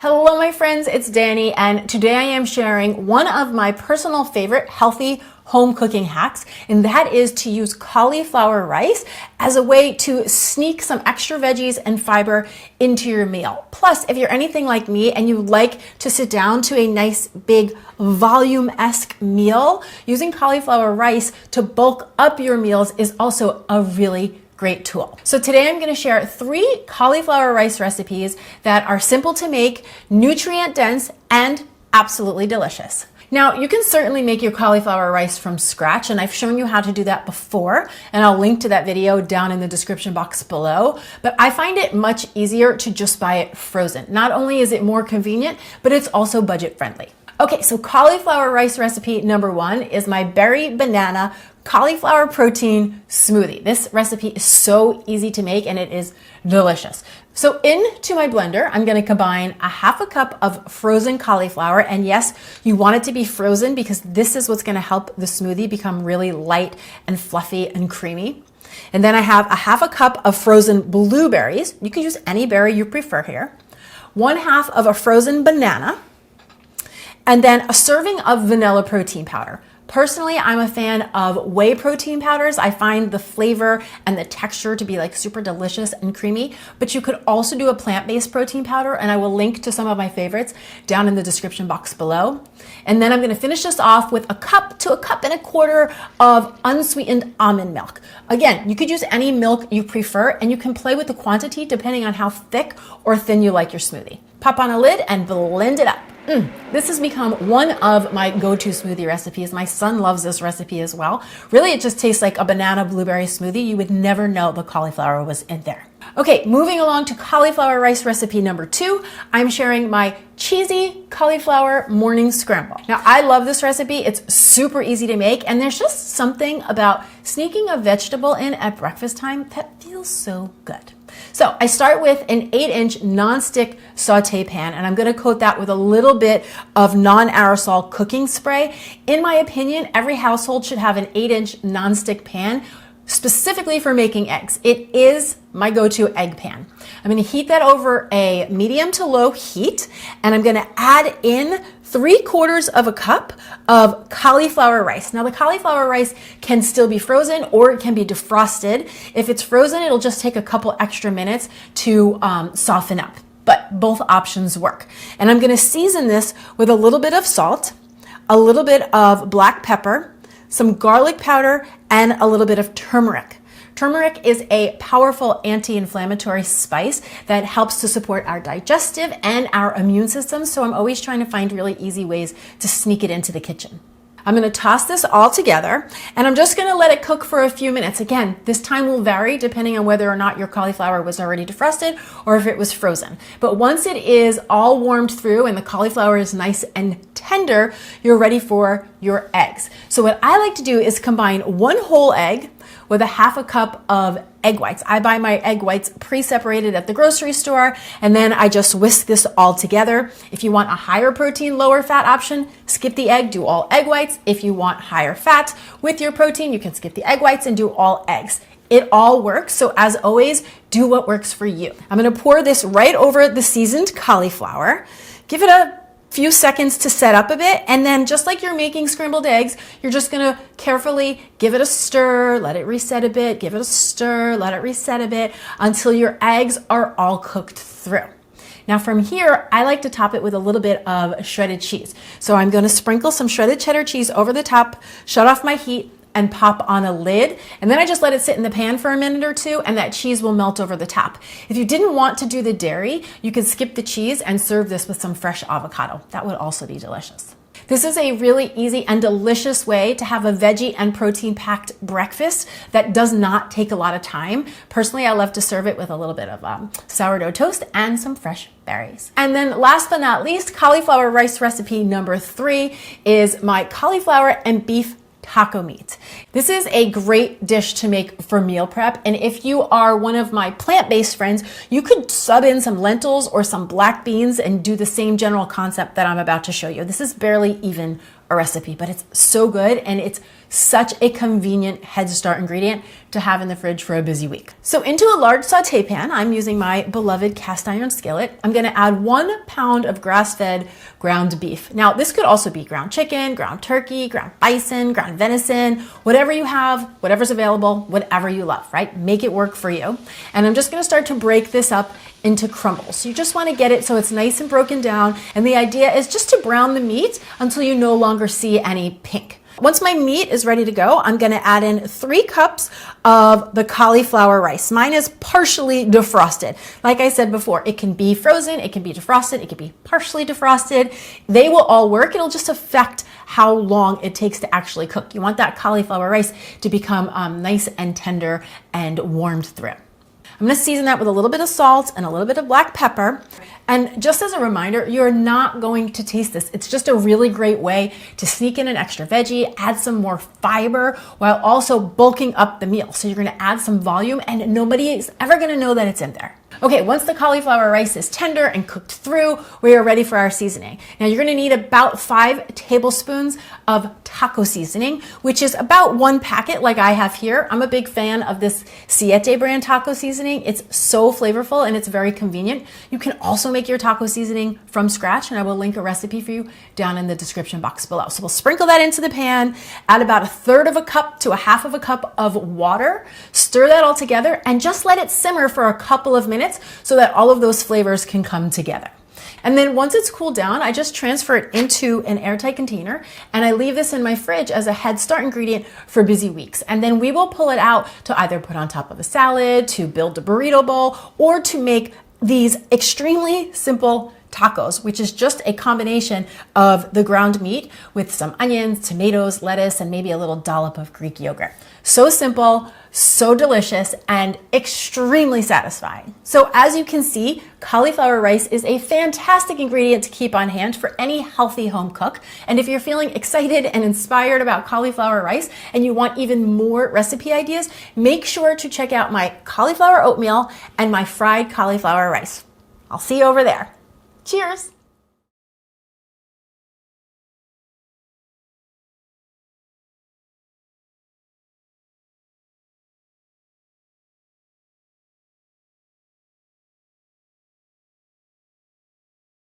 Hello my friends, it's Danny, and today I am sharing one of my personal favorite healthy home cooking hacks, and that is to use cauliflower rice as a way to sneak some extra veggies and fiber into your meal. Plus, if you're anything like me and you like to sit down to a nice big volume-esque meal, using cauliflower rice to bulk up your meals is also a really great tool. So today I'm going to share 3 cauliflower rice recipes that are simple to make, nutrient dense, and absolutely delicious. Now, you can certainly make your cauliflower rice from scratch, and I've shown you how to do that before, and I'll link to that video down in the description box below, but I find it much easier to just buy it frozen. Not only is it more convenient, but it's also budget friendly. Okay, so cauliflower rice recipe number 1 is my berry banana cauliflower protein smoothie. This recipe is so easy to make and it is delicious. So into my blender, I'm going to combine a half a cup of frozen cauliflower. And yes, you want it to be frozen because this is what's going to help the smoothie become really light and fluffy and creamy. And then I have a half a cup of frozen blueberries. You can use any berry you prefer here. 1/2 of a frozen banana. And then a serving of vanilla protein powder. Personally, I'm a fan of whey protein powders. I find the flavor and the texture to be like super delicious and creamy, but you could also do a plant-based protein powder, and I will link to some of my favorites down in the description box below. And then I'm gonna finish this off with a cup to a cup and a quarter of unsweetened almond milk. Again, you could use any milk you prefer, and you can play with the quantity depending on how thick or thin you like your smoothie. Pop on a lid and blend it up. This has become one of my go-to smoothie recipes. My son loves this recipe as well. Really, it just tastes like a banana blueberry smoothie. You would never know the cauliflower was in there. Okay, moving along to cauliflower rice recipe number 2, I'm sharing my cheesy cauliflower morning scramble. Now, I love this recipe. It's super easy to make, and there's just something about sneaking a vegetable in at breakfast time that feels so good. So I start with an 8-inch nonstick saute pan, and I'm going to coat that with a little bit of non-aerosol cooking spray. In my opinion, every household should have an 8-inch nonstick pan specifically for making eggs. It is my go-to egg pan. I'm going to heat that over a medium to low heat, and I'm going to add in 3/4 of a cup of cauliflower rice. Now, the cauliflower rice can still be frozen or it can be defrosted. If it's frozen, it'll just take a couple extra minutes to soften up, but both options work. And I'm going to season this with a little bit of salt, a little bit of black pepper, some garlic powder, and a little bit of turmeric. Turmeric is a powerful anti-inflammatory spice that helps to support our digestive and our immune system, so I'm always trying to find really easy ways to sneak it into the kitchen. I'm going to toss this all together, and I'm just going to let it cook for a few minutes. Again, this time will vary depending on whether or not your cauliflower was already defrosted or if it was frozen. But once it is all warmed through and the cauliflower is nice and tender, you're ready for your eggs. So what I like to do is combine 1 whole egg with a half a cup of egg whites. I buy my egg whites pre-separated at the grocery store, and then I just whisk this all together. If you want a higher protein, lower fat option, skip the egg, do all egg whites. If you want higher fat with your protein, you can skip the egg whites and do all eggs. It all works, so as always, do what works for you. I'm gonna pour this right over the seasoned cauliflower. Give it a few seconds to set up a bit, and then just like you're making scrambled eggs, you're just gonna carefully give it a stir, let it reset a bit, give it a stir, let it reset a bit until your eggs are all cooked through. Now from here, I like to top it with a little bit of shredded cheese. So I'm gonna sprinkle some shredded cheddar cheese over the top, shut off my heat, and pop on a lid, and then I just let it sit in the pan for a minute or two, and that cheese will melt over the top. If you didn't want to do the dairy, you could skip the cheese and serve this with some fresh avocado. That would also be delicious. This is a really easy and delicious way to have a veggie and protein-packed breakfast that does not take a lot of time. Personally, I love to serve it with a little bit of sourdough toast and some fresh berries. And then last but not least, cauliflower rice recipe number 3 is my cauliflower and beef taco meat. This is a great dish to make for meal prep, and if you are one of my plant-based friends, you could sub in some lentils or some black beans and do the same general concept that I'm about to show you. This is barely even a recipe, but it's so good and it's such a convenient head start ingredient to have in the fridge for a busy week. So into a large saute pan, I'm using my beloved cast iron skillet. I'm gonna add 1 pound of grass-fed ground beef. Now this could also be ground chicken, ground turkey, ground bison, ground venison, whatever you have, whatever's available, whatever you love, right? Make it work for you. And I'm just gonna start to break this up into crumbles. So you just wanna get it so it's nice and broken down. And the idea is just to brown the meat until you no longer see any pink. Once my meat is ready to go, I'm gonna add in 3 cups of the cauliflower rice. Mine is partially defrosted. Like I said before, it can be frozen, it can be defrosted, it can be partially defrosted. They will all work. It'll just affect how long it takes to actually cook. You want that cauliflower rice to become nice and tender and warmed through. I'm gonna season that with a little bit of salt and a little bit of black pepper. And just as a reminder, you're not going to taste this. It's just a really great way to sneak in an extra veggie, add some more fiber while also bulking up the meal. So you're gonna add some volume and nobody is ever gonna know that it's in there. Okay, once the cauliflower rice is tender and cooked through, we are ready for our seasoning. Now you're gonna need about 5 tablespoons of taco seasoning, which is about 1 packet like I have here. I'm a big fan of this Siete brand taco seasoning. It's so flavorful and it's very convenient. You can also make your taco seasoning from scratch, and I will link a recipe for you down in the description box below. So we'll sprinkle that into the pan, add about 1/3 of a cup to 1/2 of a cup of water, stir that all together, and just let it simmer for a couple of minutes so that all of those flavors can come together. And then once it's cooled down, I just transfer it into an airtight container and I leave this in my fridge as a head start ingredient for busy weeks. And then we will pull it out to either put on top of a salad, to build a burrito bowl, or to make these extremely simple tacos, which is just a combination of the ground meat with some onions, tomatoes, lettuce, and maybe a little dollop of Greek yogurt. So simple, so delicious, and extremely satisfying. So as you can see, cauliflower rice is a fantastic ingredient to keep on hand for any healthy home cook. And if you're feeling excited and inspired about cauliflower rice and you want even more recipe ideas, make sure to check out my cauliflower oatmeal and my fried cauliflower rice. I'll see you over there. Cheers!